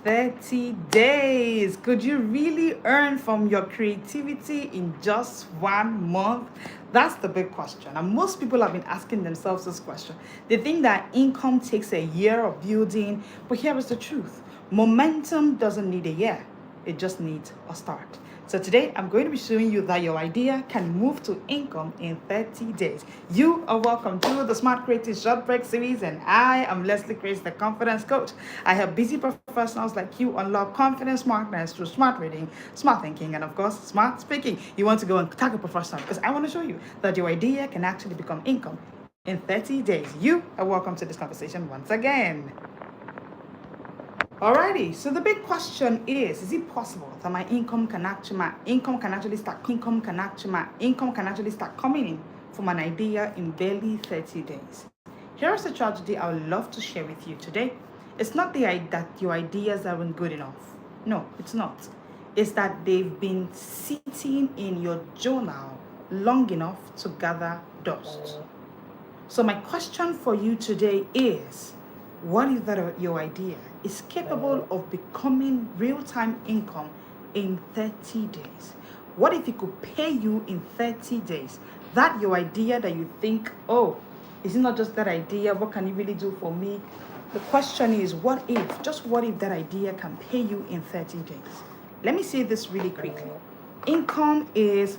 30 days. Could you really earn from your creativity in just 1 month? That's the big question. And most people have been asking themselves this question. They think that income takes a year of building, but here is the truth: momentum doesn't need a year, it just needs a start. So today I'm going to be showing you that your idea can move to income in 30 days. You are welcome to the Smart Creative Short Break series, and I am Leslie Grace, the confidence coach. I help busy professionals like you unlock confidence, smartness through smart reading, smart thinking, and of course, smart speaking. You want to go and tag a professional because I want to show you that your idea can actually become income in 30 days. You are welcome to this conversation once again. Alrighty, so the big question is it possible that my income can actually start coming in from an idea in barely 30 days? Here's the tragedy I would love to share with you today. It's not that your ideas aren't good enough. No, it's not. It's that they've been sitting in your journal long enough to gather dust. So my question for you today is, what if that your idea is capable of becoming real-time income in 30 days? What if it could pay you in 30 days? That your idea that you think, oh, is it not just that idea? What can it really do for me? The question is, what if that idea can pay you in 30 days? Let me say this really quickly. Income is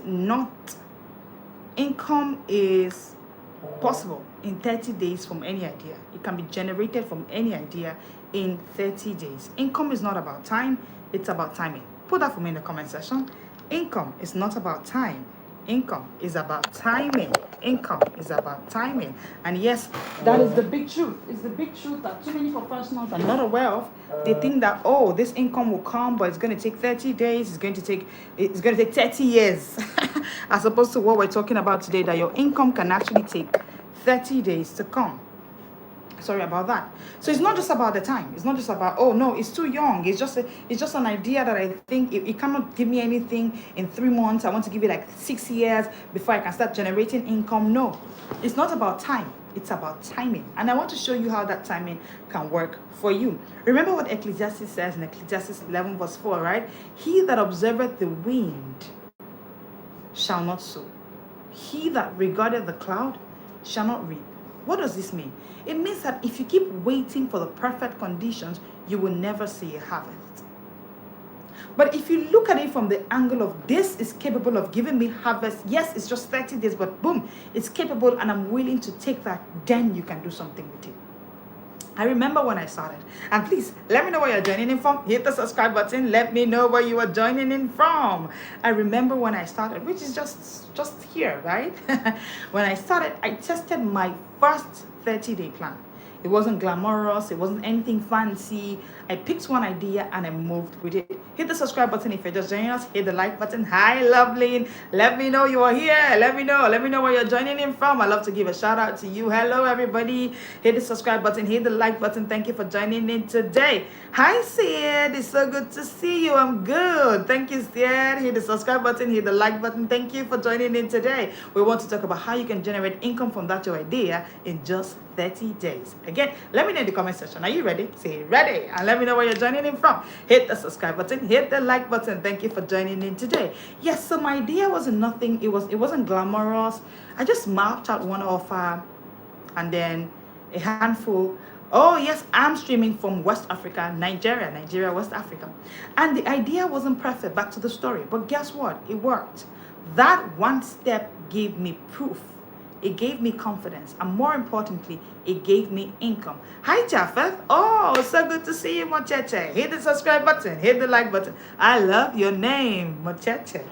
possible in 30 days from any idea. It can be generated from any idea in 30 days. Income is not about time, it's about timing. Put that for me in the comment section. Income is not about time. Income is about timing. Income is about timing. And yes, that is the big truth. It's the big truth that too many professionals are not aware of. They think that, oh, this income will come, but it's going to take 30 days. It's going to take 30 years. As opposed to what we're talking about today, that your income can actually take 30 days to come. Sorry about that. So it's not just about the time. It's not just about, oh no, it's too young. It's just an idea that I think it cannot give me anything in 3 months. I want to give it like 6 years before I can start generating income. No, it's not about time. It's about timing. And I want to show you how that timing can work for you. Remember what Ecclesiastes says in Ecclesiastes 11 verse 4, right? He that observeth the wind shall not sow. He that regardeth the cloud shall not reap. What does this mean? It means that if you keep waiting for the perfect conditions, you will never see a harvest. But if you look at it from the angle of this is capable of giving me harvest, yes, it's just 30 days, but boom, it's capable and I'm willing to take that, then you can do something with it. I remember when I started, and please let me know where you're joining in from. Hit the subscribe button. Let me know where you are joining in from. I remember when I started, which is just here, right? When I started, I tested my first 30-day plan. It wasn't glamorous. It wasn't anything fancy. I picked one idea and I moved with it. Hit the subscribe button if you're just joining us. Hit the like button. Hi, lovely. Let me know you are here. Let me know where you're joining in from. I love to give a shout out to you. Hello, everybody. Hit the subscribe button. Hit the like button. Thank you for joining in today. Hi, Sid. It's so good to see you. I'm good. Thank you, Sid. Hit the subscribe button. Hit the like button. Thank you for joining in today. We want to talk about how you can generate income from that your idea in just 30 days. Again, let me know in the comment section. Are you ready? Say ready. And let me know where you're joining in from. Hit the subscribe button. Hit the like button. Thank you for joining in today. Yes, so my idea wasn't nothing. It wasn't glamorous. I just mapped out one offer and then a handful. Oh yes, I'm streaming from West Africa, Nigeria, West Africa. And the idea wasn't perfect, back to the story. But guess what? It worked. That one step gave me proof. It gave me confidence. And more importantly, it gave me income. Hi, Japheth. Oh, so good to see you, Mocheche. Hit the subscribe button. Hit the like button. I love your name, Mocheche.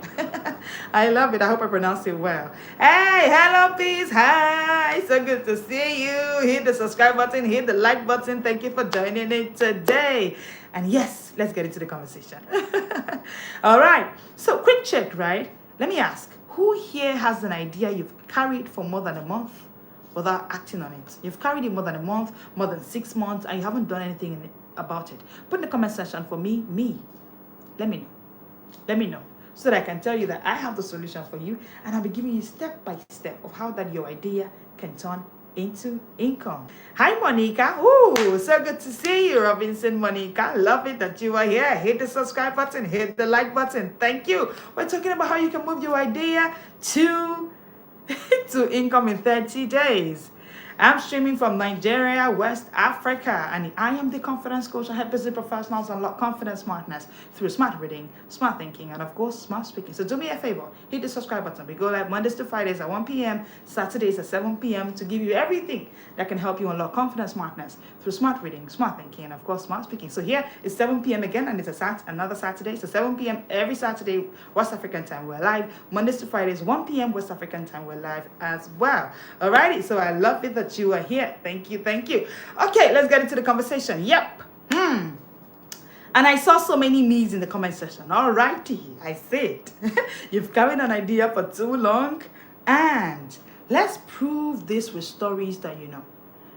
I love it. I hope I pronounced it well. Hey, hello, peace. Hi. So good to see you. Hit the subscribe button. Hit the like button. Thank you for joining in today. And yes, let's get into the conversation. All right. So quick check, right? Let me ask. Who here has an idea you've carried for more than a month without acting on it? You've carried it more than a month, more than 6 months, and you haven't done anything about it. Put in the comment section for me. Let me know. Let me know. So that I can tell you that I have the solution for you, and I'll be giving you step by step of how that your idea can turn into income. Hi, Monica. Ooh, so good to see you, Robinson Monica. Love it that you are here. Hit the subscribe button, hit the like button. Thank you. We're talking about how you can move your idea to income in 30 days. I'm streaming from Nigeria, West Africa, and I am the confidence coach. I help busy professionals unlock confidence smartness through smart reading, smart thinking, and of course, smart speaking. So do me a favor, hit the subscribe button. We go live Mondays to Fridays at 1 p.m., Saturdays at 7 p.m. to give you everything that can help you unlock confidence smartness through smart reading, smart thinking, and of course, smart speaking. So here it's 7 p.m. again, and it's another Saturday. So 7 p.m. every Saturday, West African time, we're live. Mondays to Fridays, 1 p.m. West African time, we're live as well. Alrighty, so I love it that you are here. Thank you. Okay, let's get into the conversation. Yep. And I saw so many me's in the comment section. Alrighty, I said you've carried an idea for too long, and let's prove this with stories that you know.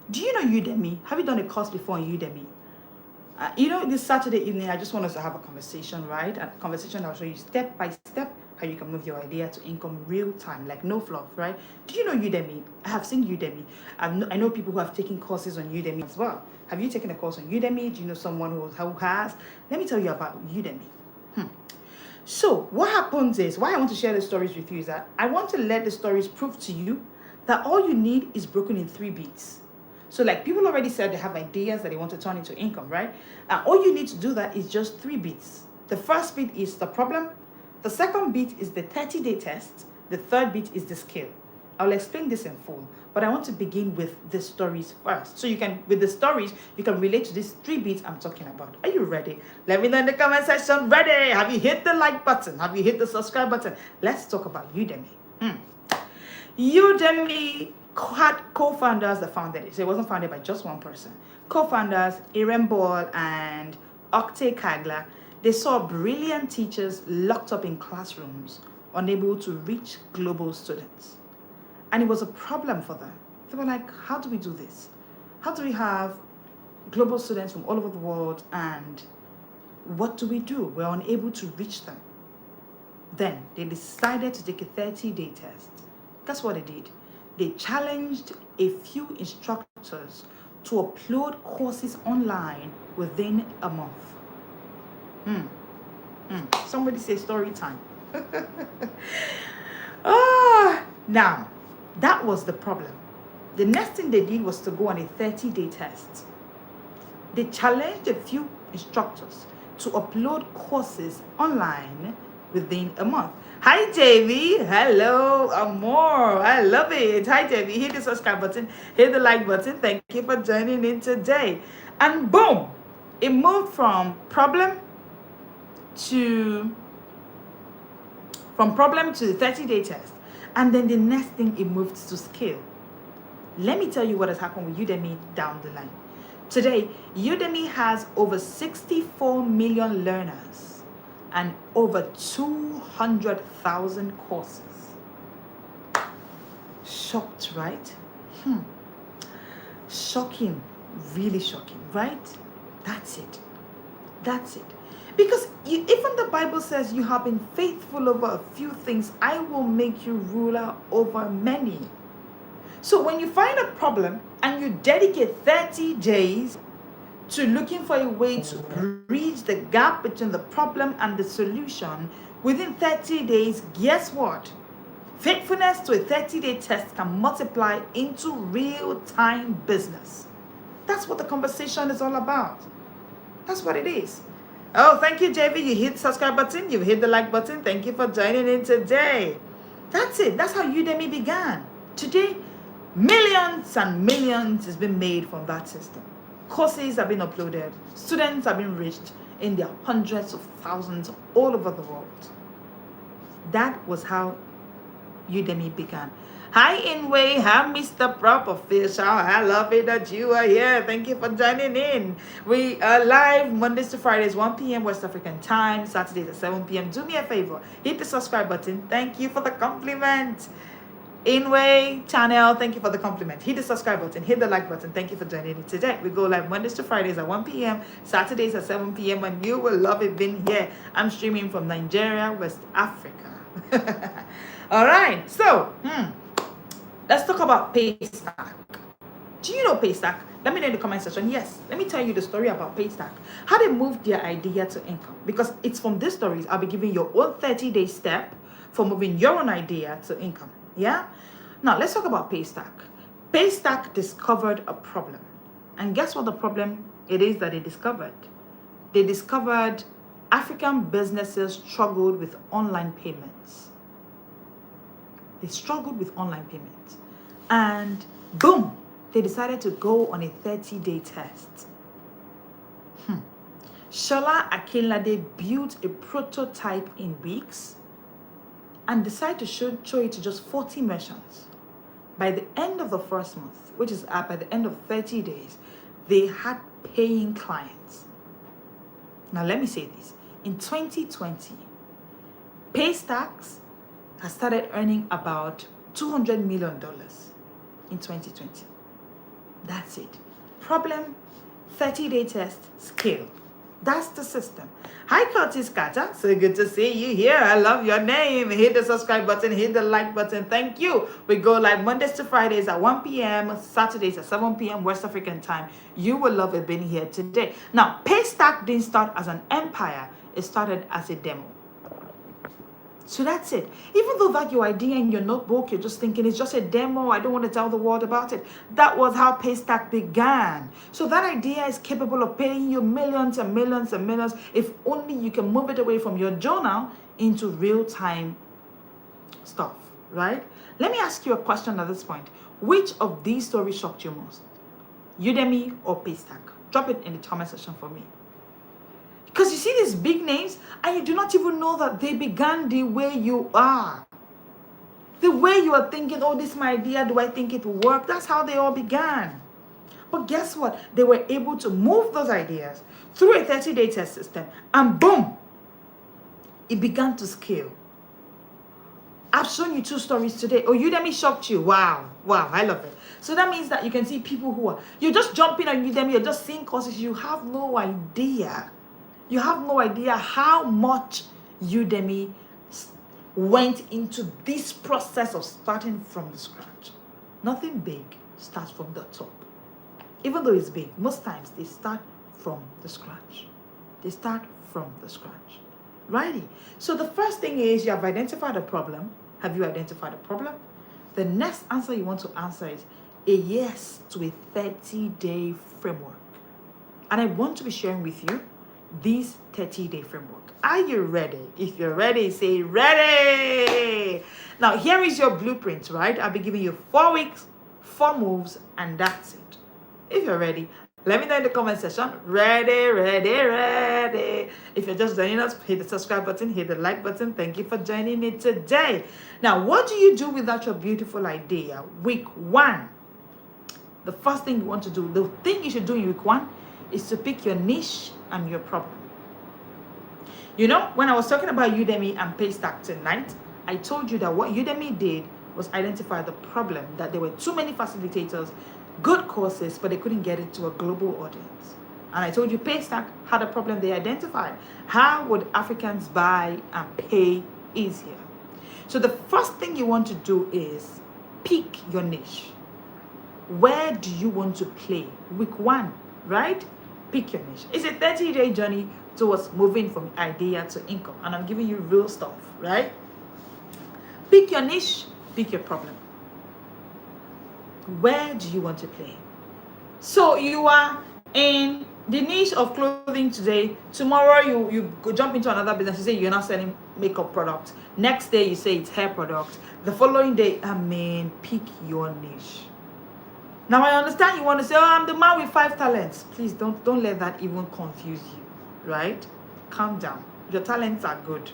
Do you know Udemy? Have you done a course before on Udemy? This Saturday evening, I just want us to have a conversation, right? A conversation that will show you step by step how you can move your idea to income real time, like no fluff, right? Do you know Udemy? I have seen Udemy. I know people who have taken courses on Udemy as well. Have you taken a course on Udemy? Do you know someone who has? Let me tell you about Udemy. So what happens is, why I want to share the stories with you is that I want to let the stories prove to you that all you need is broken in 3 beats. So like people already said they have ideas that they want to turn into income, right? All you need to do that is just 3 beats. The first beat is the problem. The second beat is the 30-day test. The third beat is the skill. I'll explain this in full, but I want to begin with the stories first. So with the stories, you can relate to these 3 beats I'm talking about. Are you ready? Let me know in the comment section. Ready? Have you hit the like button? Have you hit the subscribe button? Let's talk about Udemy. Udemy had co-founders that founded it. So it wasn't founded by just one person. Co-founders, Irem Ball and Okte Kagla, they saw brilliant teachers locked up in classrooms, unable to reach global students. And it was a problem for them. They were like, how do we do this? How do we have global students from all over the world, and what do we do? We're unable to reach them. Then they decided to take a 30-day test. Guess what they did? They challenged a few instructors to upload courses online within a month. Somebody say story time. Now, that was the problem. The next thing they did was to go on a 30-day test. They challenged a few instructors to upload courses online within a month. Hi, JV. Hello, Amor. I love it. Hi, JV. Hit the subscribe button. Hit the like button. Thank you for joining in today. And boom, it moved from problem to the 30-day test. And then the next thing, it moved to skill. Let me tell you what has happened with Udemy down the line. Today, Udemy has over 64 million learners and over 200,000 courses. Shocked, right? Shocking, really shocking, right? That's it. Because even the Bible says, you have been faithful over a few things, I will make you ruler over many. So when you find a problem and you dedicate 30 days to looking for a way to bridge the gap between the problem and the solution, within 30 days, guess what? Faithfulness to a 30-day test can multiply into real-time business. That's what the conversation is all about. That's what it is. Oh, thank you, JV. You hit the subscribe button. You hit the like button. Thank you for joining in today. That's it. That's how Udemy began. Today, millions and millions has been made from that system. Courses have been uploaded. Students have been reached in their hundreds of thousands all over the world. That was how Udemy began. Hi, Inway. Hi, Mr. Prop Official. I love it that you are here. Thank you for joining in. We are live Mondays to Fridays, 1 p.m. West African time, Saturdays at 7 p.m. Do me a favor. Hit the subscribe button. Thank you for the compliment. Inway channel, thank you for the compliment. Hit the subscribe button. Hit the like button. Thank you for joining in today. We go live Mondays to Fridays at 1 p.m. Saturdays at 7 p.m. and you will love it being here. I'm streaming from Nigeria, West Africa. All right. So, let's talk about Paystack. Do you know Paystack? Let me know in the comment section. Yes, let me tell you the story about Paystack. How they moved their idea to income. Because it's from these stories I'll be giving your own 30-day step for moving your own idea to income. Yeah? Now, let's talk about Paystack. Paystack discovered a problem. And guess what the problem it is that they discovered? They discovered African businesses struggled with online payments. They struggled with online payments. And boom, they decided to go on a 30-day test. Shola Akinlade built a prototype in weeks and decided to show it to just 40 merchants. By the end of the first month, which is by the end of 30 days, they had paying clients. Now let me say this. In 2020, Paystacks has started earning about $200 million in 2020. That's it. Problem, 30-day test, scale. That's the system. Hi, Curtis Carter. So good to see you here. I love your name. Hit the subscribe button. Hit the like button. Thank you. We go live Mondays to Fridays at 1 p.m. Saturdays at 7 p.m. West African time. You will love it being here today. Now, Paystack didn't start as an empire. It started as a demo. So that's it. Even though that your idea in your notebook, you're just thinking it's just a demo, I don't want to tell the world about it. That was how Paystack began. So that idea is capable of paying you millions and millions and millions if only you can move it away from your journal into real-time stuff, right? Let me ask you a question at this point. Which of these stories shocked you most? Udemy or Paystack? Drop it in the comment section for me. Because you see these big names and you do not even know that they began the way you are. The way you are thinking, oh, this is my idea, do I think it will work? That's how they all began. But guess what? They were able to move those ideas through a 30-day test system and boom, it began to scale. I've shown you 2 stories today. Oh, Udemy shocked you. Wow, I love it. So that means that you can see people who are, you're just jumping on Udemy, you're just seeing courses, you have no idea. You have no idea how much Udemy went into this process of starting from the scratch. Nothing big starts from the top. Even though it's big, most times they start from the scratch. They start from the scratch. Righty. So the first thing is you have identified a problem. Have you identified a problem? The next answer you want to answer is a yes to a 30-day framework. And I want to be sharing with you this 30-day framework. Are you ready? If you're ready, say ready. Now, here is your blueprint, right? I'll be giving you 4 weeks, 4 moves, and that's it. If you're ready, let me know in the comment section. Ready, ready, ready. If you're just joining us, hit the subscribe button, hit the like button. Thank you for joining me today. Now, what do you do without your beautiful idea? Week 1. The first thing you want to do, the thing you should do in week 1 is to pick your niche and your problem. You know, when I was talking about Udemy and Paystack tonight, I told you that what Udemy did was identify the problem, that there were too many facilitators, good courses, but they couldn't get it to a global audience. And I told you Paystack had a problem they identified. How would Africans buy and pay easier? So the first thing you want to do is pick your niche. Where do you want to play? Week 1, right? Pick your niche. It's a 30-day journey towards moving from idea to income. And I'm giving you real stuff, right? Pick your niche, pick your problem. Where do you want to play? So you are in the niche of clothing today. Tomorrow you go jump into another business. You say you're not selling makeup products. Next day you say it's hair products. The following day, pick your niche. Now I understand you want to say, oh, I'm the man with 5 talents. Please don't let that even confuse you, right? Calm down. Your talents are good.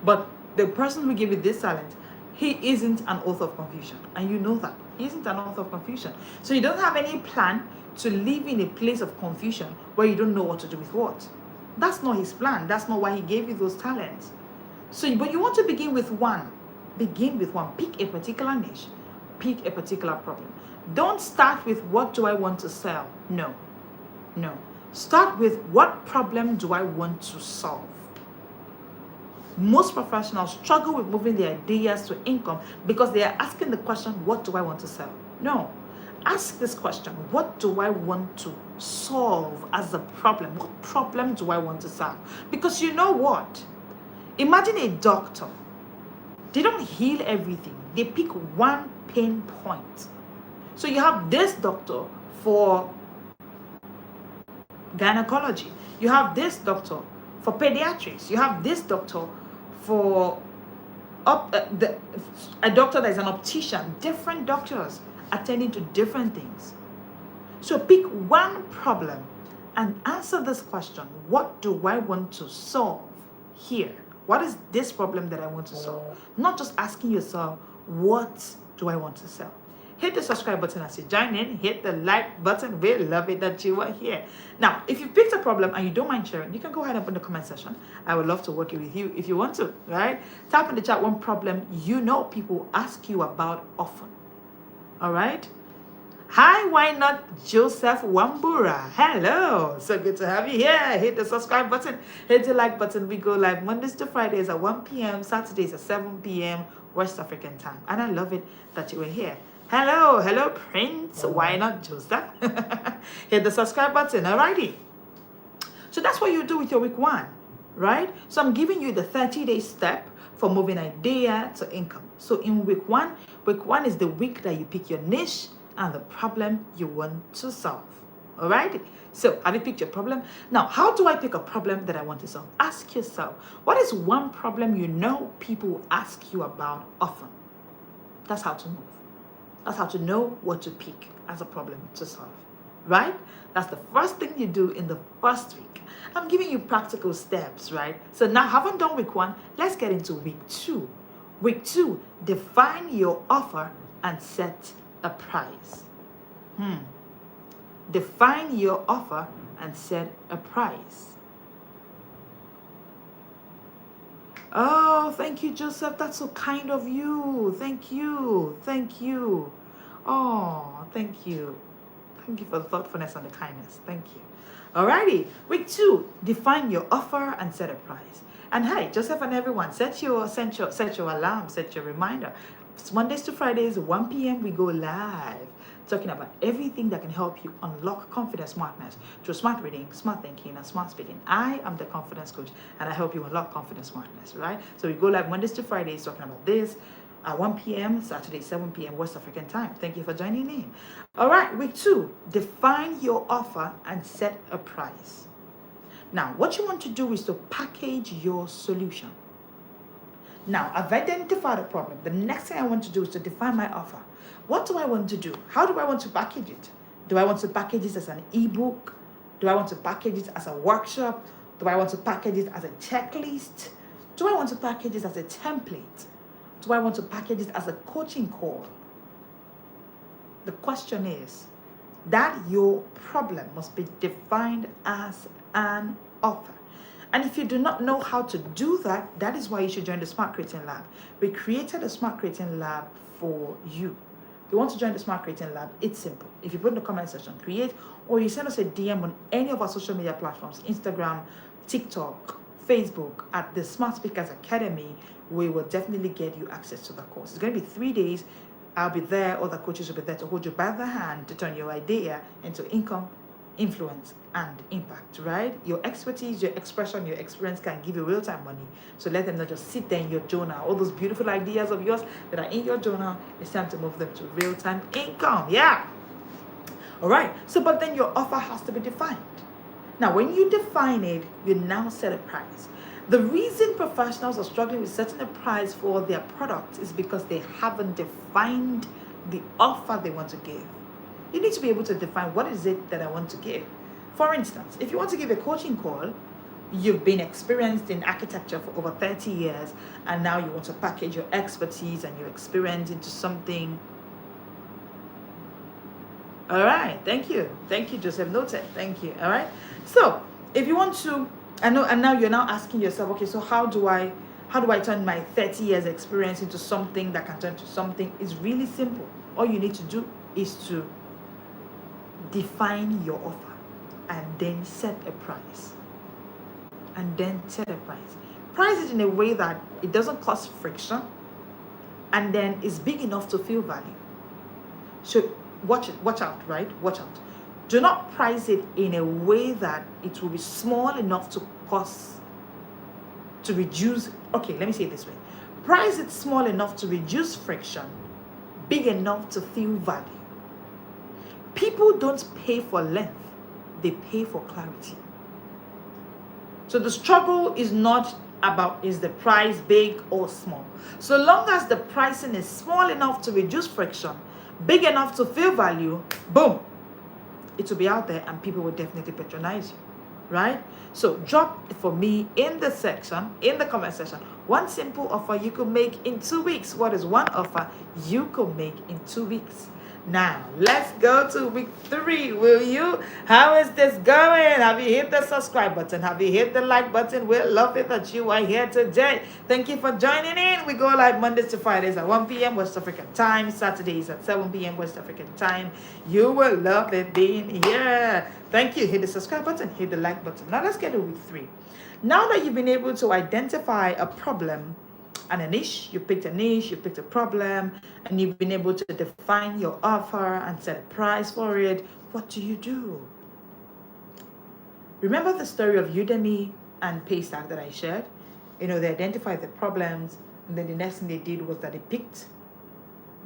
But the person who gave you this talent, he isn't an author of confusion. And you know that. He isn't an author of confusion. So you don't have any plan to live in a place of confusion where you don't know what to do with what. That's not his plan. That's not why he gave you those talents. So, but you want to begin with one. Begin with one. Pick a particular niche. Pick a particular problem. Don't start with what do I want to sell? No. Start with what problem do I want to solve? Most professionals struggle with moving their ideas to income because they are asking the question, what do I want to sell? No. Ask this question: what do I want to solve as a problem? What problem do I want to solve? Because you know what? Imagine a doctor. They don't heal everything. They pick one pain point. So you have this doctor for gynecology. You have this doctor for pediatrics. You have this doctor for a doctor that is an optician. Different doctors attending to different things. So pick one problem and answer this question: what do I want to solve here? What is this problem that I want to solve? Not just asking yourself, what do I want to solve? Hit the subscribe button as you join in. Hit the like button. We love it that you are here. Now, if you picked a problem and you don't mind sharing, you can go ahead and put in the comment section. I would love to work with you if you want to, right? Type in the chat one problem you know people ask you about often. All right? Hi, why not Joseph Wambura? Hello, so good to have you here. Hit the subscribe button, hit the like button. We go live Mondays to Fridays at 1 p.m., Saturdays at 7 p.m. West African time. And I love it that you were here. Hello, Prince. Why not Joseph? Hit the subscribe button, alrighty. So that's what you do with your week 1, right? So I'm giving you the 30-day step for moving idea to income. So in week 1 is the week that you pick your niche and the problem you want to solve. All right? So have you picked your problem? Now, how do I pick a problem that I want to solve? Ask yourself, what is one problem you know people ask you about often? That's how to move. That's how to know what to pick as a problem to solve. Right? That's the first thing you do in the first week. I'm giving you practical steps, right? So now, having done week 1, let's get into week 2. Week 2, define your offer and set a price. Define your offer and set a price. Oh, thank you, Joseph. That's so kind of you. Thank you. Oh, thank you. Thank you for the thoughtfulness and the kindness. Thank you. Alrighty. Week 2, define your offer and set a price. And hey, Joseph and everyone, set your alarm, set your reminder. It's Mondays to Fridays, 1 p.m. we go live, talking about everything that can help you unlock confidence smartness through smart reading, smart thinking, and smart speaking. I am the confidence coach, and I help you unlock confidence smartness, right? So we go live Mondays to Fridays, talking about this at 1 p.m., Saturday, 7 p.m. West African time. Thank you for joining in. All right, week 2, define your offer and set a price. Now, what you want to do is to package your solution. Now, I've identified a problem. The next thing I want to do is to define my offer. What do I want to do? How do I want to package it? Do I want to package it as an ebook? Do I want to package it as a workshop? Do I want to package it as a checklist? Do I want to package it as a template? Do I want to package it as a coaching call? The question is that your problem must be defined as an offer. And if you do not know how to do that, that is why you should join the Smart Creating Lab. We created a Smart Creating Lab for you. If you want to join the Smart Creating Lab, it's simple. If you put in the comment section, create, or you send us a DM on any of our social media platforms, Instagram, TikTok, Facebook, at the Smart Speakers Academy, we will definitely get you access to the course. It's going to be 3 days. I'll be there, other coaches will be there to hold you by the hand to turn your idea into income, influence, and impact, right? Your expertise, your expression, your experience can give you real-time money. So let them not just sit there in your journal. All those beautiful ideas of yours that are in your journal, it's time to move them to real-time income. Yeah. All right. So, but then your offer has to be defined. Now, when you define it, you now set a price. The reason professionals are struggling with setting a price for their product is because they haven't defined the offer they want to give. You need to be able to define what is it that I want to give. For instance, if you want to give a coaching call, you've been experienced in architecture for over 30 years, and now you want to package your expertise and your experience into something. All right, thank you, Joseph. Noted. Thank you. All right. So if you want to, and now you're now asking yourself, okay, so how do I turn my 30 years experience into something that can turn to something? It's really simple. All you need to do is to define your offer and then set a price. Price it in a way that it doesn't cause friction and then is big enough to feel value. So watch out, right? Watch out. Do not price it in a way that it will be small enough to reduce. Okay, let me say it this way. Price it small enough to reduce friction, big enough to feel value. People don't pay for length, they pay for clarity. So the struggle is not about is the price big or small. So long as the pricing is small enough to reduce friction, big enough to feel value, boom, it will be out there and people will definitely patronize you, right? So drop for me in the section, in the comment section, one simple offer you could make in 2 weeks. What is one offer you could make in 2 weeks? Now, let's go to week 3, will you? How is this going? Have you hit the subscribe button? Have you hit the like button? We love it that you are here today. Thank you for joining in. We go live Mondays to Fridays at 1 p.m. West African time, Saturdays at 7 p.m. West African time. You will love it being here. Thank you. Hit the subscribe button, hit the like button. Now, let's get to week 3. Now that you've been able to identify a problem and a niche, you picked a niche, you picked a problem, and you've been able to define your offer and set a price for it, what do? Remember the story of Udemy and Paystack that I shared? You know, they identified the problems, and then the next thing they did was that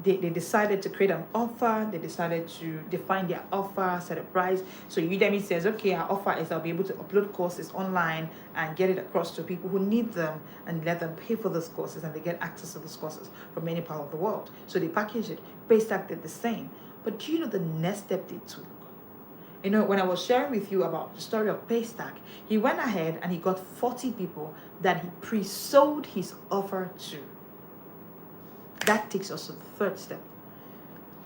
they decided to create an offer. They decided to define their offer, set a price. So Udemy says, okay, our offer is I'll be able to upload courses online and get it across to people who need them and let them pay for those courses, and they get access to those courses from any part of the world. So they package it. Paystack did the same. But do you know the next step they took? You know, when I was sharing with you about the story of Paystack, he went ahead and he got 40 people that he pre-sold his offer to. That takes us to the third step.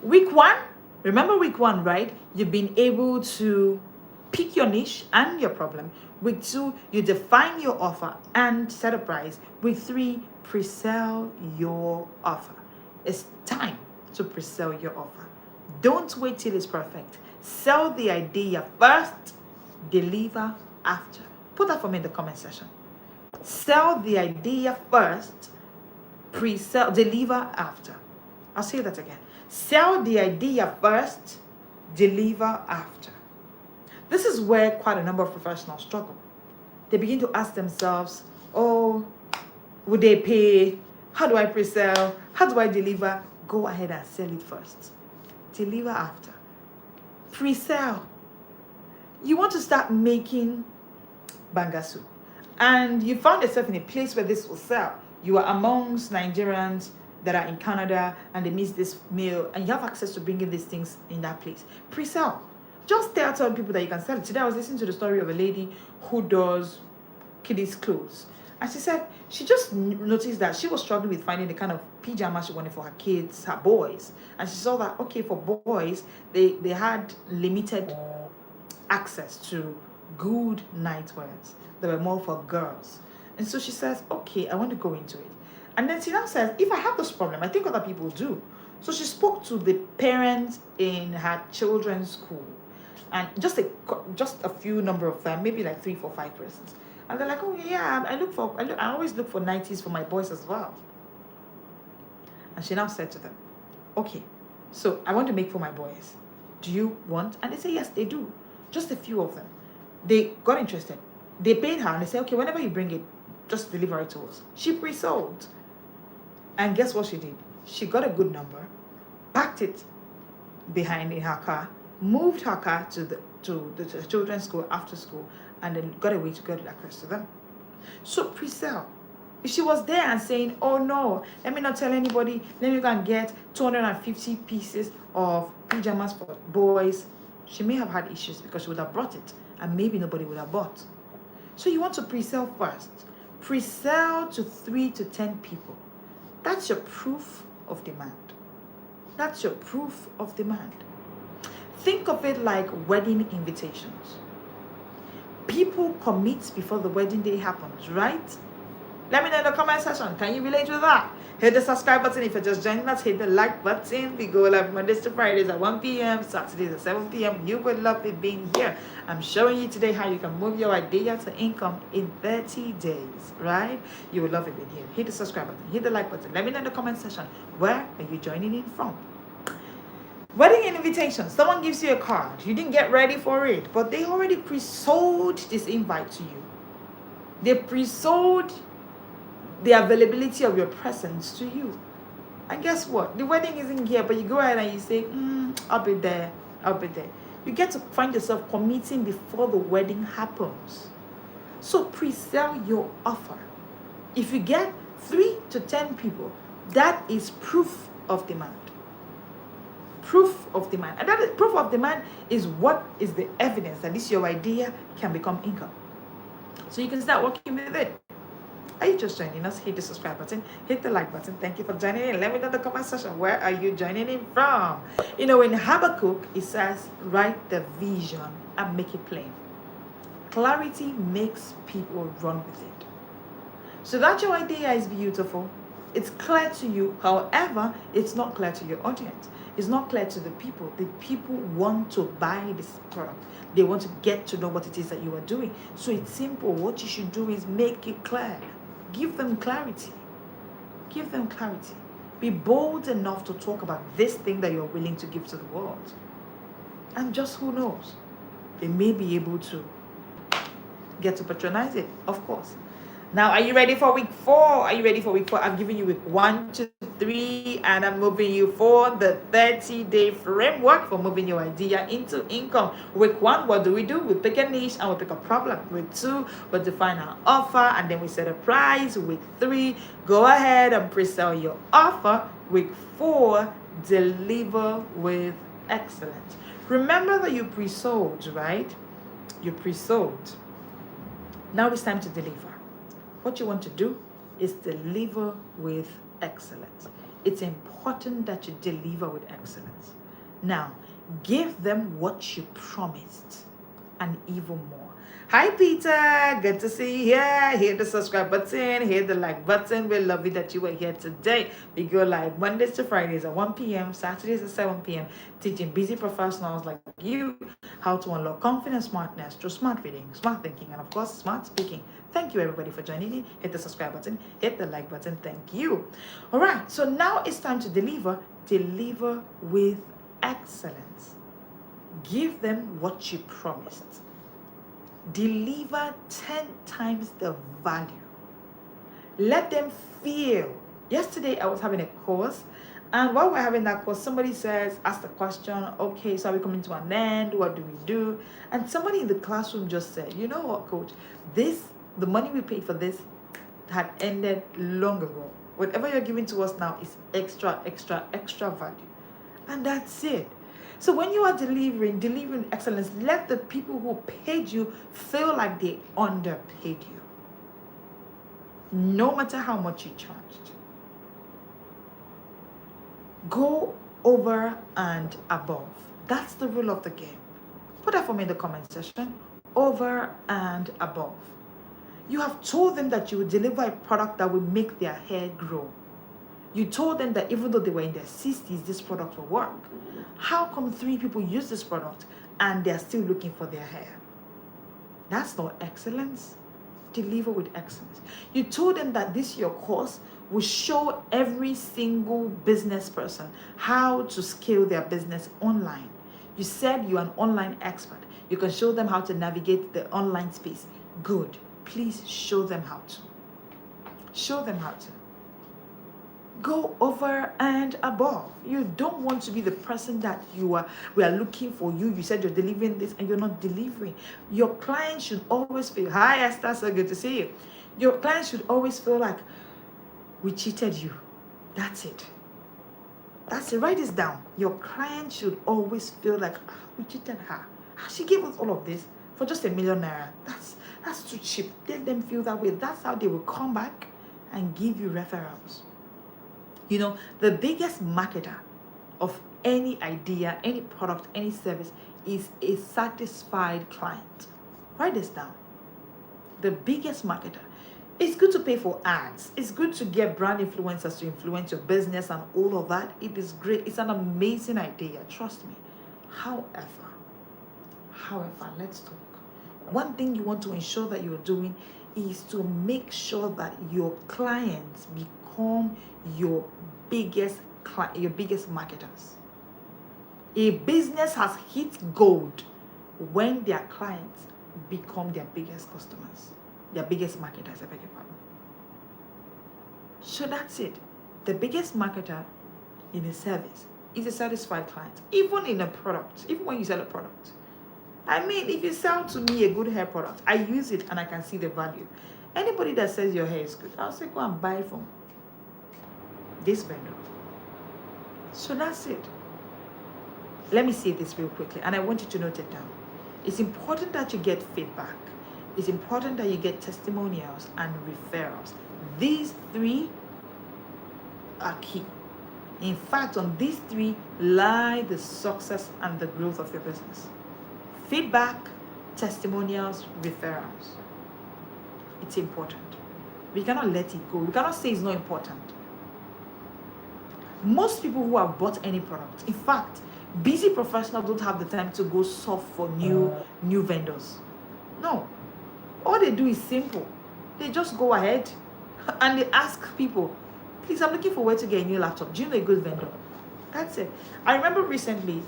Week 1, remember week 1, right? You've been able to pick your niche and your problem. Week 2, you define your offer and set a price. Week 3, pre-sell your offer. It's time to pre-sell your offer. Don't wait till it's perfect. Sell the idea first, deliver after. Put that for me in the comment section. Sell the idea first, pre-sell, deliver after. I'll say that again. Sell the idea first, deliver after. This is where quite a number of professionals struggle. They begin to ask themselves, oh, would they pay? How do I pre-sell? How do I deliver? Go ahead and sell it first. Deliver after. Pre-sell. You want to start making banga soup, and you found yourself in a place where this will sell. You are amongst Nigerians that are in Canada and they miss this meal, and you have access to bringing these things in that place. Pre-sell. Just tell people that you can sell it. Today I was listening to the story of a lady who does kiddies clothes. And she said she just noticed that she was struggling with finding the kind of pajamas she wanted for her kids, her boys. And she saw that, okay, for boys, they had limited access to good nightwears. They were more for girls. And so she says, okay, I want to go into it. And then she now says, if I have this problem, I think other people do. So she spoke to the parents in her children's school. And just a few number of them, maybe like 3, 4, 5 persons. And they're like, oh yeah, I always look for 90s for my boys as well. And she now said to them, okay, so I want to make for my boys. Do you want? And they say, yes, they do. Just a few of them. They got interested. They paid her and they said, okay, whenever you bring it, just deliver it to us. She pre-sold. And guess what she did? She got a good number, packed it behind in her car, moved her car to the children's school after school, and then got a way to get it across to them. So pre-sell. If she was there and saying, oh no, let me not tell anybody, let me go and get 250 pieces of pajamas for boys, she may have had issues because she would have brought it and maybe nobody would have bought. So you want to pre-sell first. Pre-sell to 3 to 10 people. That's your proof of demand. That's your proof of demand. Think of it like wedding invitations. People commit before the wedding day happens, right? Let me know in the comment section. Can you relate with that? Hit the subscribe button if you're just joining us. Hit the like button. We go live Mondays to Fridays at 1 p.m. Saturdays at 7 p.m. You would love it being here. I'm showing you today how you can move your idea to income in 30 days, right? You would love it being here. Hit the subscribe button. Hit the like button. Let me know in the comment section. Where are you joining in from? Wedding invitation. Someone gives you a card. You didn't get ready for it, but they already pre-sold this invite to you. They pre-sold the availability of your presence to you. And guess what? The wedding isn't here, but you go ahead and you say, I'll be there. I'll be there. You get to find yourself committing before the wedding happens. So pre-sell your offer. If you get 3 to 10 people, that is proof of demand. Proof of demand. And that is, proof of demand is what is the evidence that this your idea can become income. So you can start working with it. Are you just joining us? Hit the subscribe button, hit the like button. Thank you for joining in. Let me know in the comment section, where are you joining in from? You know, in Habakkuk, it says, write the vision and make it plain. Clarity makes people run with it. So that your idea is beautiful. It's clear to you. However, it's not clear to your audience. It's not clear to the people. The people want to buy this product. They want to get to know what it is that you are doing. So it's simple. What you should do is make it clear. Give them clarity. Give them clarity. Be bold enough to talk about this thing that you're willing to give to the world. And just who knows? They may be able to get to patronize it, of course. Now, are you ready for week 4? Are you ready for week 4? I've given you week 1 to 3, and I'm moving you for the 30-day framework for moving your idea into income. Week 1, what do? We pick a niche and we pick a problem. Week 2, we define our offer and then we set a price. Week 3, go ahead and pre-sell your offer. Week 4, deliver with excellence. Remember that you pre-sold, right? You pre-sold. Now it's time to deliver. What you want to do is deliver with excellence. It's important that you deliver with excellence. Now, give them what you promised and even more. Hi, Peter. Good to see you here. Hit the subscribe button. Hit the like button. We love it that you were here today. We go live Mondays to Fridays at 1 p.m., Saturdays at 7 p.m., teaching busy professionals like you how to unlock confidence, smartness through smart reading, smart thinking, and of course, smart speaking. Thank you, everybody, for joining in. Hit the subscribe button. Hit the like button. Thank you. All right. So now it's time to deliver. Deliver with excellence. Give them what you promised. Deliver 10 times the value. Let them feel. Yesterday, I was having a course, and while we're having that course, somebody asked the question, okay, so are we coming to an end? What do we do? And somebody in the classroom just said, you know what, coach, the money we paid for this had ended long ago. Whatever you're giving to us now is extra value. And that's it. So when you are delivering excellence, let the people who paid you feel like they underpaid you. No matter how much you charged. Go over and above. That's the rule of the game. Put that for me in the comment section. Over and above. You have told them that you will deliver a product that will make their hair grow. You told them that even though they were in their 60s, this product will work. How come 3 people use this product and they're still looking for their hair? That's not excellence. Deliver with excellence. You told them that your course will show every single business person how to scale their business online. You said you're an online expert. You can show them how to navigate the online space. Good. Please show them how to. Show them how to. Go over and above. You don't want to be the person that we are looking for you. You said you're delivering this and you're not delivering. Your client should always feel, hi Esther, so good to see you. Your client should always feel like, we cheated you. That's it. That's it. Write this down. Your client should always feel like, we cheated her. She gave us all of this for just ₦1 million. That's too cheap. Let them feel that way. That's how they will come back and give you referrals. You know, the biggest marketer of any idea, any product, any service is a satisfied client. Write this down. The biggest marketer. It's good to pay for ads. It's good to get brand influencers to influence your business and all of that. It is great. It's an amazing idea. Trust me. However, let's talk. One thing you want to ensure that you're doing is to make sure that your clients become your biggest marketers. A business has hit gold when their clients become their biggest customers, their biggest marketers, I beg your pardon. So that's it. The biggest marketer in a service is a satisfied client, even in a product, even when you sell a product. I mean, if you sell to me a good hair product, I use it and I can see the value. Anybody that says your hair is good, I'll say go and buy from this vendor. So that's it. Let me say this real quickly, and I want you to note it down. It's important that you get feedback. It's important that you get testimonials and referrals. These three are key. In fact, on these three lie the success and the growth of your business. Feedback, testimonials, referrals. It's important. We cannot let it go. We cannot say it's not important. Most people who have bought any product, in fact, busy professionals don't have the time to go soft for new vendors. No. All they do is simple. They just go ahead and they ask people, please, I'm looking for where to get a new laptop. Do you know a good vendor? That's it. I remember recently,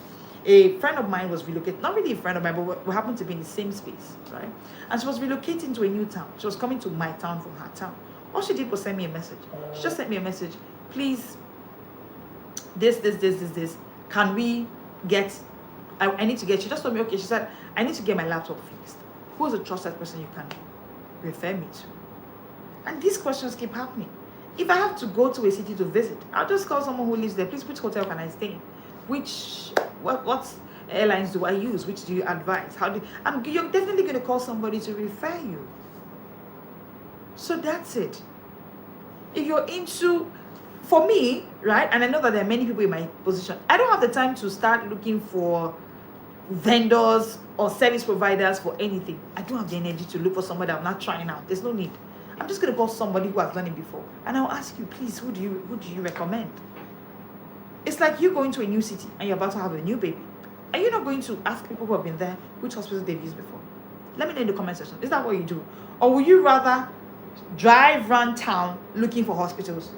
a friend of mine was relocating, not really a friend of mine, but we happened to be in the same space, right? And she was relocating to a new town. She was coming to my town from her town. All she did was send me a message. She just sent me a message. Please, this. Can we get, I need to get, she just told me, okay, she said, I need to get my laptop fixed. Who's a trusted person you can refer me to? And these questions keep happening. If I have to go to a city to visit, I'll just call someone who lives there. Please, which hotel can I stay in? What airlines do I use? Which do you advise? You're definitely going to call somebody to refer you. So that's it. If you're into, for me, right, and I know that there are many people in my position, I don't have the time to start looking for vendors or service providers for anything. I don't have the energy to look for somebody I'm not trying out. There's no need. I'm just going to call somebody who has done it before. And I'll ask you, please, who do you recommend? It's like you going to a new city and you're about to have a new baby. Are you not going to ask people who have been there which hospitals they've used before? Let me know in the comment section. Is that what you do? Or will you rather drive around town looking for hospitals?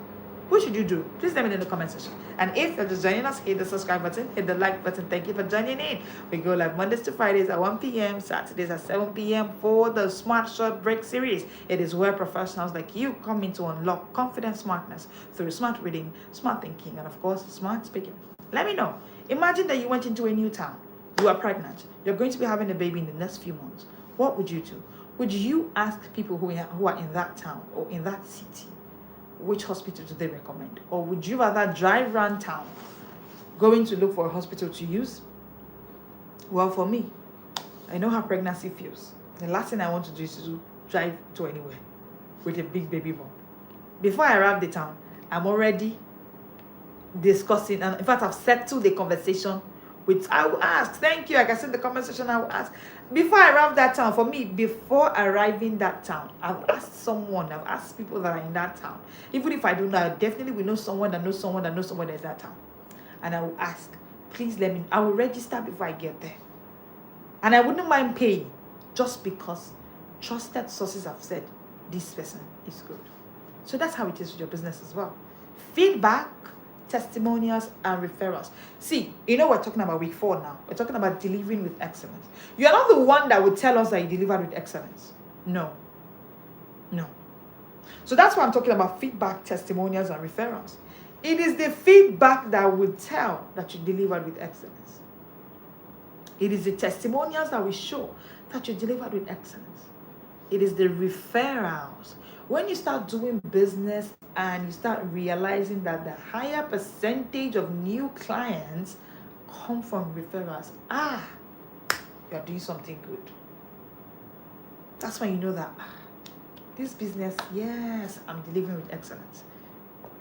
What should you do? Please let me know in the comment section. And if you're just joining us, hit the subscribe button, hit the like button. Thank you for joining in. We go live Mondays to Fridays at 1 p.m., Saturdays at 7 p.m. for the Smart Short Break series. It is where professionals like you come in to unlock confident smartness through smart reading, smart thinking, and of course, smart speaking. Let me know. Imagine that you went into a new town. You are pregnant. You're going to be having a baby in the next few months. What would you do? Would you ask people who are in that town or in that city, which hospital do they recommend? Or would you rather drive around town going to look for a hospital to use? Well, for me, I know how pregnancy feels. The last thing I want to do is to drive to anywhere with a big baby bump. Before I arrive the town, I'm already discussing, and in fact, I've settled the conversation with, I will ask, thank you, like I said in the comment section, I will ask. Before I arrive that town, for me, before arriving that town, I've asked people that are in that town. Even if I don't know, I definitely will know someone that knows someone that knows someone that's in that town. And I will ask, please let me, I will register before I get there. And I wouldn't mind paying, just because trusted sources have said, this person is good. So that's how it is with your business as well. Feedback, testimonials, and referrals. See, we're talking about week 4 now. We're talking about delivering with excellence. You're not the one that would tell us that you delivered with excellence. No. So that's why I'm talking about feedback, testimonials, and referrals. It is the feedback that would tell that you delivered with excellence. It is the testimonials that will show that you delivered with excellence. It is the referrals. When you start doing business and you start realizing that the higher percentage of new clients come from referrals, you're doing something good. That's when you know that this business, yes, I'm delivering with excellence.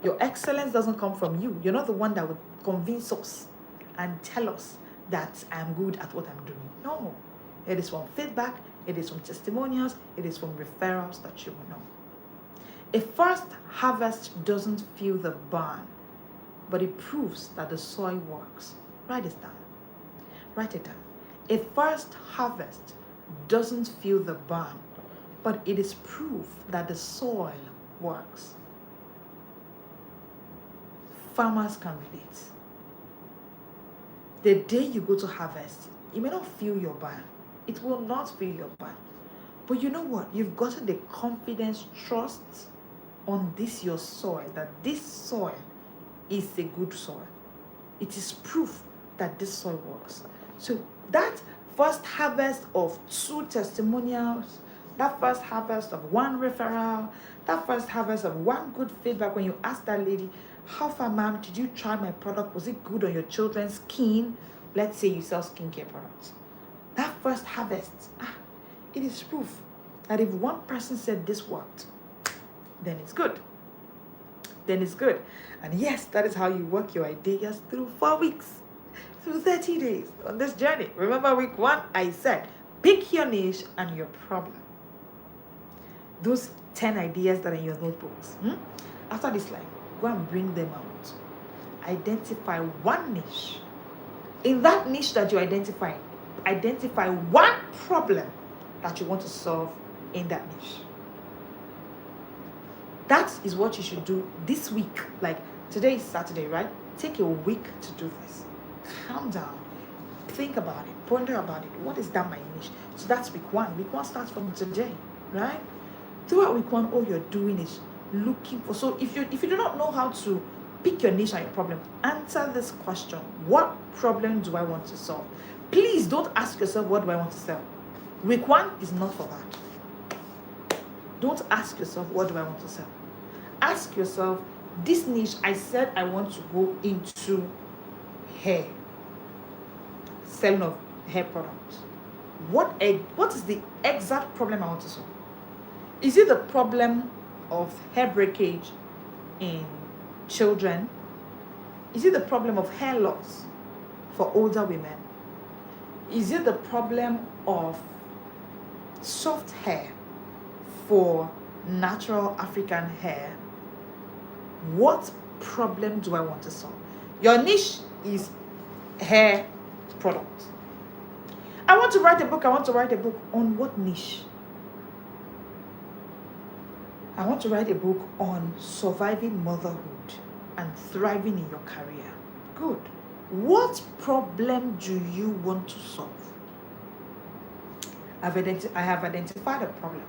Your excellence doesn't come from you. You're not the one that would convince us and tell us that I'm good at what I'm doing. No, it is from feedback, it is from testimonials, it is from referrals that you will know. A first harvest doesn't fill the barn, but it proves that the soil works. Write it down. Write it down. A first harvest doesn't fill the barn, but it is proof that the soil works. Farmers can relate. The day you go to harvest, you may not feel your barn. It will not feel your barn. But you know what? You've gotten the confidence, trust on this your soil, that this soil is a good soil. It is proof that this soil works. So that first harvest of 2 testimonials, that first harvest of 1 referral, that first harvest of 1 good feedback when you ask that lady, how far, ma'am, did you try my product? Was it good on your children's skin? Let's say you sell skincare products. That first harvest, it is proof that if one person said this worked, then it's good. Then it's good. And yes, that is how you work your ideas through 4 weeks, through 30 days on this journey. Remember week 1, I said, pick your niche and your problem. Those 10 ideas that are in your notebooks. After this life, go and bring them out. Identify 1 niche. In that niche that you identify 1 problem that you want to solve in that niche. That is what you should do this week. Like today is Saturday, right? Take a week to do this. Calm down. Think about it. Ponder about it. What is that my niche? So that's week 1. Week 1 starts from today, right? Throughout week 1, all you're doing is looking for. So if you do not know how to pick your niche and your problem, answer this question. What problem do I want to solve? Please don't ask yourself, what do I want to sell? Week 1 is not for that. Don't ask yourself, what do I want to sell? Ask yourself, this niche, I said I want to go into hair. Selling of hair products. What is the exact problem I want to solve? Is it the problem of hair breakage in children? Is it the problem of hair loss for older women? Is it the problem of soft hair for natural African hair? What problem do I want to solve? Your niche is hair products. I want to write a book on what niche? I want to write a book on surviving motherhood and thriving in your career. Good. What problem do you want to solve? I have identified a problem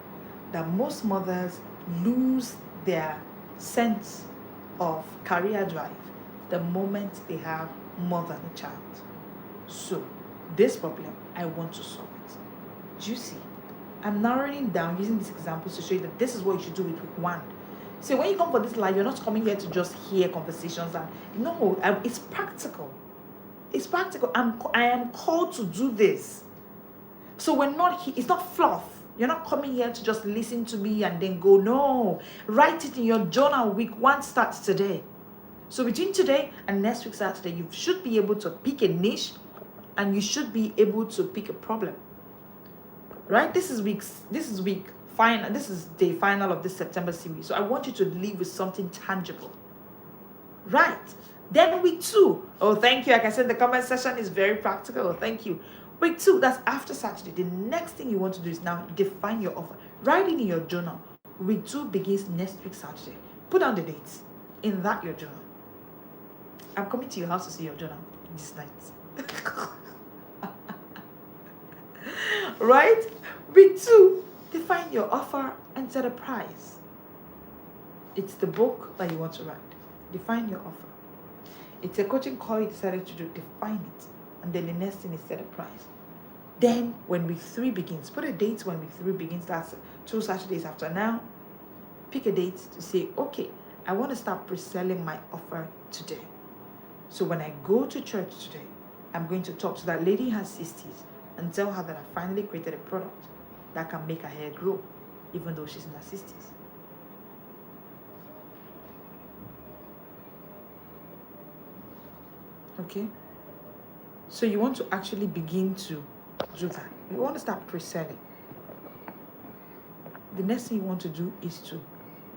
that most mothers lose their sense of career drive the moment they have more than a child. So, this problem, I want to solve it. Do you see? I'm narrowing down using these examples to show you that this is what you should do with week 1. So when you come for this live, you're not coming here to just hear conversations. It's practical. It's practical. I am called to do this. So it's not fluff. You're not coming here to just listen to me and then go. No. Write it in your journal. Week 1 starts today. So between today and next week Saturday, you should be able to pick a niche and you should be able to pick a problem. Right? This is day final of this September series. So I want you to leave with something tangible. Right. Then week 2. Oh, thank you. Like I said, the comment section is very practical. Oh, thank you. Week 2, that's after Saturday. The next thing you want to do is now define your offer. Write it in your journal. Week 2 begins next week Saturday. Put down the dates in your journal. I'm coming to your house to see your journal this night. Right? Week 2, define your offer and set a price. It's the book that you want to write. Define your offer. It's a coaching call you decided to do. Define it. And then the next thing is set a price. Then when week 3 begins, put a date when week 3 begins. That's 2 Saturdays after now. Pick a date to say, okay, I want to start pre-selling my offer today. So when I go to church today, I'm going to talk to that lady in her 60s and tell her that I finally created a product that can make her hair grow, even though she's in her 60s. Okay? So you want to actually begin to do that. You want to start pre-selling. The next thing you want to do is to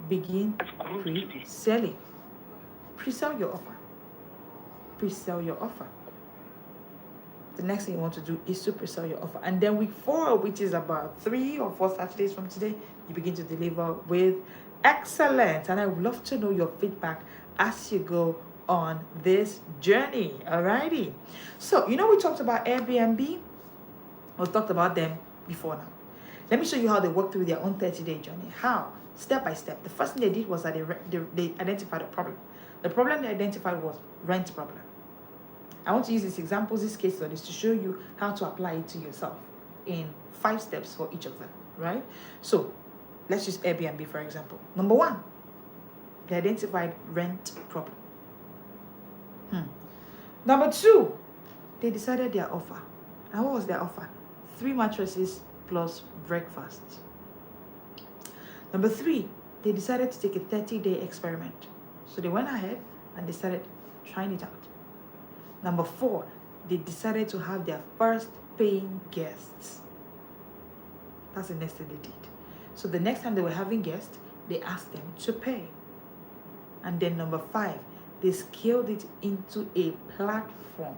begin pre-selling. Pre-sell your offer. Pre-sell your offer. The next thing you want to do is to pre-sell your offer. And then week 4, which is about 3 or 4 Saturdays from today, you begin to deliver with excellence. And I would love to know your feedback as you go on this journey. Alrighty. So, we talked about Airbnb. We've talked about them before now. Let me show you how they worked through their own 30-day journey. How? Step by step. The first thing they did was that they identified a problem. The problem they identified was rent problem. I want to use these examples, these case studies, to show you how to apply it to yourself in 5 steps for each of them, right? So, let's use Airbnb, for example. Number 1, they identified rent problem. Number 2, they decided their offer. And what was their offer? 3 mattresses plus breakfast. Number 3, they decided to take a 30-day experiment. So they went ahead and they started trying it out. Number 4, they decided to have their first paying guests. That's the next thing they did. So the next time they were having guests, they asked them to pay. And then number 5, they scaled it into a platform.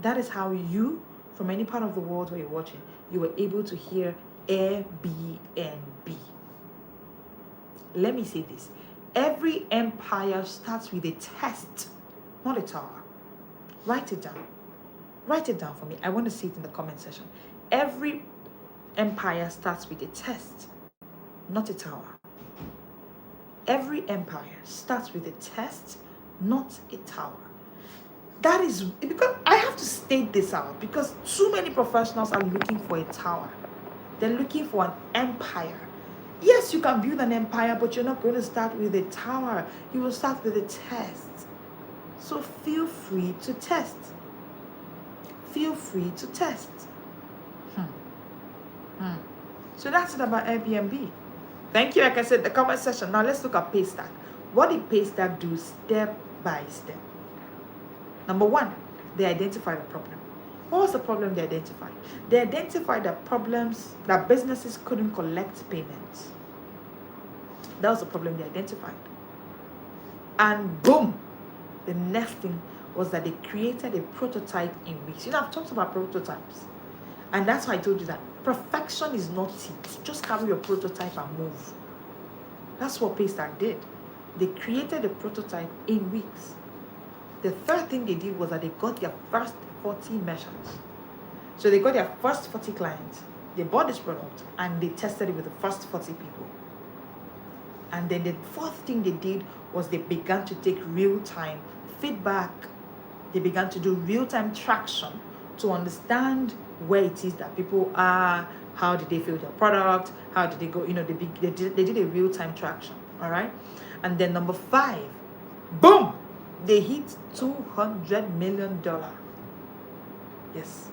That is how you, from any part of the world where you're watching, you were able to hear Airbnb. Let me say this. Every empire starts with a test, not a tower. Write it down. Write it down for me. I want to see it in the comment section. Every empire starts with a test, not a tower. Every empire starts with a test, not a tower. That is because I have to state this out, because too many professionals are looking for a tower. They're looking for an empire. Yes, you can build an empire, but you're not going to start with a tower. You will start with a test. So feel free to test. Feel free to test. So that's it about Airbnb. Thank you. Like I said, the comment section. Now let's look at Paystack. What did Paystack do step by step? Number 1, they identified a problem. What was the problem they identified? They identified that businesses couldn't collect payments. That was the problem they identified. And boom, the next thing was that they created a prototype in weeks. I've talked about prototypes. And that's why I told you that perfection is not it. Just carry your prototype and move. That's what Paystack did. They created a prototype in weeks. The third thing they did was that they got their first 40 merchants. So they got their first 40 clients. They bought this product and they tested it with the first 40 people. And then the fourth thing they did was they began to take real-time feedback. They began to do real-time traction to understand where it is that people are, how did they feel their product, how did they go, they did a real-time traction, all right? And then number 5, boom, they hit $200 million. Yes.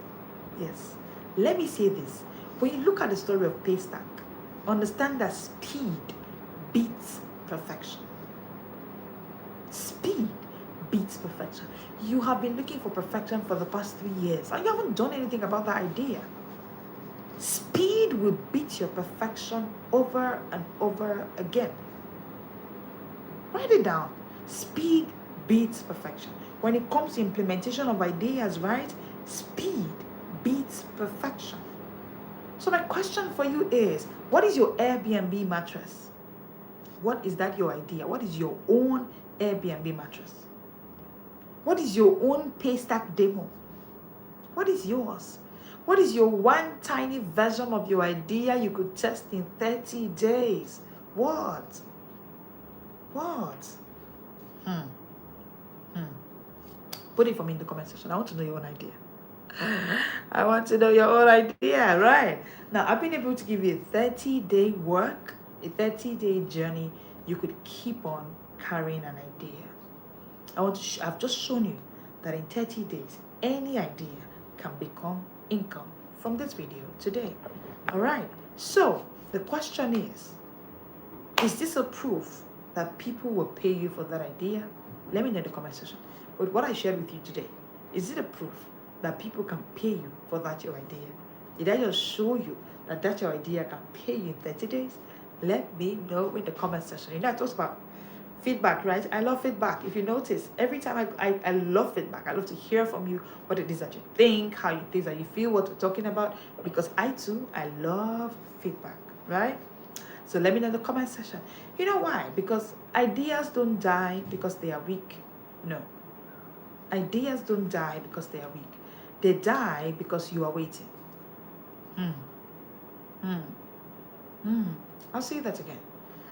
Let me say this. When you look at the story of Paystack, understand that speed beats perfection. Speed beats perfection. You have been looking for perfection for the past 3 years and you haven't done anything about that idea. Speed will beat your perfection over and over again. Write it down. Speed beats perfection. When it comes to implementation of ideas, right? Speed beats perfection. So my question for you is, what is your Airbnb mattress? What is that your idea? What is your own Airbnb mattress? What is your own Paystack demo? What is yours? What is your one tiny version of your idea you could test in 30 days? What? Put it for me in the comment section. I want to know your own idea. I want to know your own idea, right? Now, I've been able to give you a 30-day work, a 30-day journey. You could keep on carrying an idea. I've just shown you that in 30 days, any idea can become income from this video today. All right. So the question is this a proof that people will pay you for that idea? Let me know in the comment section. But what I shared with you today, is it a proof that people can pay you for that your idea? Did I just show you that your idea can pay you in 30 days? Let me know in the comment section. I talked about feedback, right? I love feedback. If you notice, every time I love feedback. I love to hear from you what it is that you think, how you think that you feel, what we're talking about, because I love feedback, right? So let me know in the comment section. You know why? Because ideas don't die because they are weak. No. Ideas don't die because they are weak. They die because you are waiting. Mm. Mm. Mm. I'll say that again.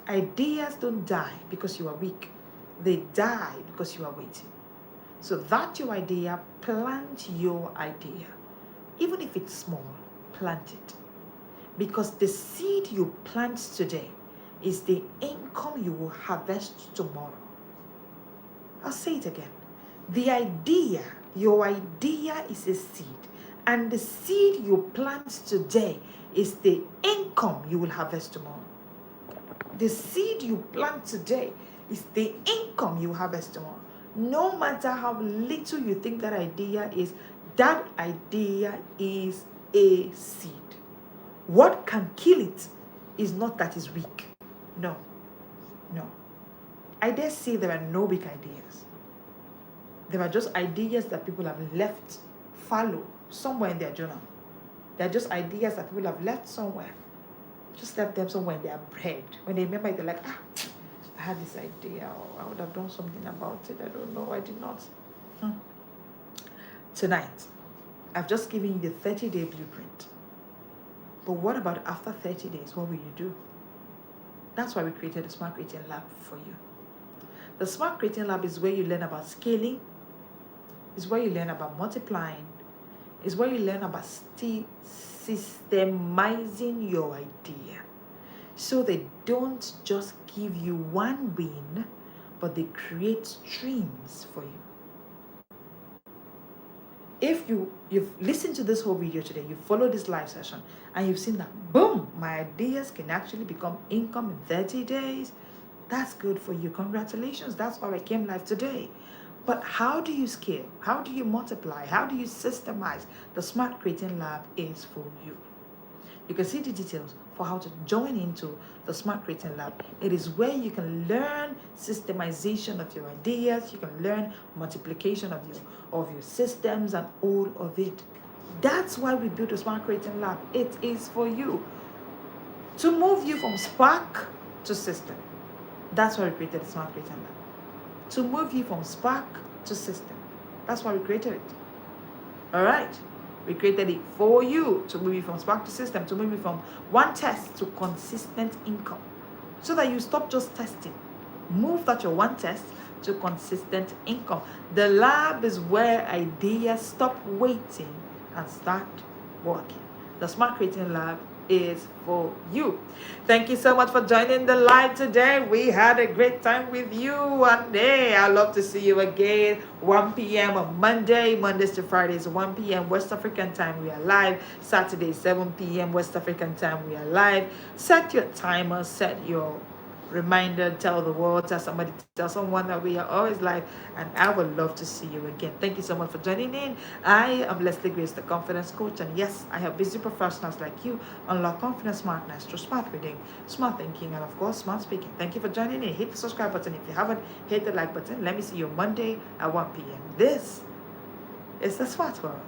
Ideas don't die because you are weak. They die because you are waiting. So that's your idea. Plant your idea. Even if it's small, plant it. Because the seed you plant today is the income you will harvest tomorrow. I'll say it again. The idea, your idea is a seed. And the seed you plant today is the income you will harvest tomorrow. The seed you plant today is the income you harvest tomorrow. No matter how little you think that idea is a seed. What can kill it is not that it's weak. No. I dare say there are no weak ideas. There are just ideas that people have left fallow somewhere in their journal. They're just ideas that people have left somewhere. Just left them somewhere in their brain. When they remember it, they're like, I had this idea, or I would have done something about it. I don't know, I did not. Tonight, I've just given you the 30-day blueprint. But what about after 30 days? What will you do? That's why we created the Smart Creating Lab for you. The Smart Creating Lab is where you learn about scaling, is where you learn about multiplying, is where you learn about systemizing your idea. So they don't just give you one win, but they create streams for you. If you've listened to this whole video today, you followed this live session, and you've seen that, boom, my ideas can actually become income in 30 days, that's good for you. Congratulations. That's why I came live today. But how do you scale? How do you multiply? How do you systemize? The Smart Creating Lab is for you. You can see the details for how to join into the Smart Creating Lab. It is where you can learn systemization of your ideas. You can learn multiplication of your systems and all of it. That's why we built the Smart Creating Lab. It is for you to move you from spark to system. That's why we created the Smart Creating Lab. To move you from spark to system. That's why we created it. All right. We created it for you to move you from spark to system, to move you from one test to consistent income. So that you stop just testing. Move that your one test to consistent income. The lab is where ideas stop waiting and start working. The Smart Creating Lab is for you. Thank you so much for joining the live today. We had a great time with you one day. I'd love to see you again 1 p.m. on Mondays to Fridays 1 p.m. West African time we are live. Saturday 7 p.m. West African time we are live. Set your timer, set your reminder, tell the world, tell somebody, tell someone that we are always live, and I would love to see you again. Thank you so much for joining in. I am Leslie Grace, the confidence coach, and yes, I help busy professionals like you unlock confidence, smartness through smart reading, smart thinking, and of course, smart speaking. Thank you for joining in. Hit the subscribe button if you haven't. Hit the like button. Let me see you Monday at 1 p.m. This is the Smart World.